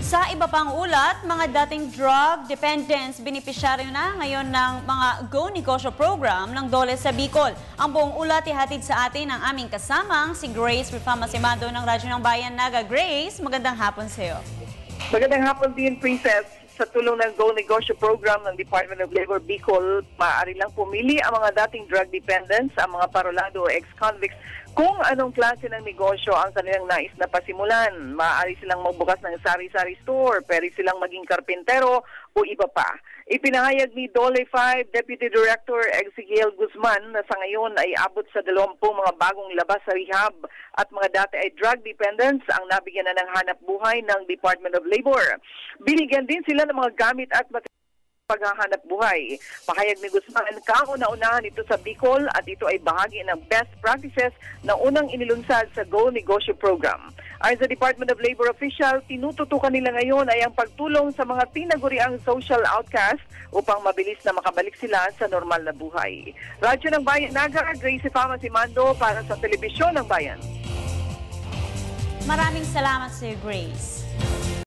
Sa iba pang ulat, mga dating drug dependents benepisyaryo na ngayon ng mga Go Negosyo program ng DOLE sa Bicol. Ang buong ulat ihatid sa atin ng aming kasamang si Grace Rifama-Simado ng Radyo ng Bayan Naga. Grace, magandang hapon sa iyo. Magandang hapon din, Princess. Sa tulong ng Go Negosyo program ng Department of Labor Bicol, maaari lang pumili ang mga dating drug dependents, ang mga parolado o ex-convicts, kung anong klase ng negosyo ang kanilang nais na pasimulan. Maaari silang magbukas ng sari-sari store, pwede silang maging karpintero o iba pa. Ipinahayag ni DOLE 5 Deputy Director Ezekiel Guzman na sa ngayon ay abot sa 20 mga bagong labas sa rehab at mga dati ay drug dependents ang nabigyan na ng hanap buhay ng Department of Labor. Binigyan din sila ng mga gamit at paghahanap buhay. Pahayag ni Guzman, kauna-unahan ito sa Bicol at ito ay bahagi ng best practices na unang inilunsad sa Go Negosyo program. Ayon sa Department of Labor official, tinututukan nila ngayon ay ang pagtulong sa mga tinaguriang social outcast upang mabilis na makabalik sila sa normal na buhay. Radyo ng Bayan Naga, Grace Rifama-Simado para sa Telebisyon ng Bayan. Maraming salamat sa iyo, Grace.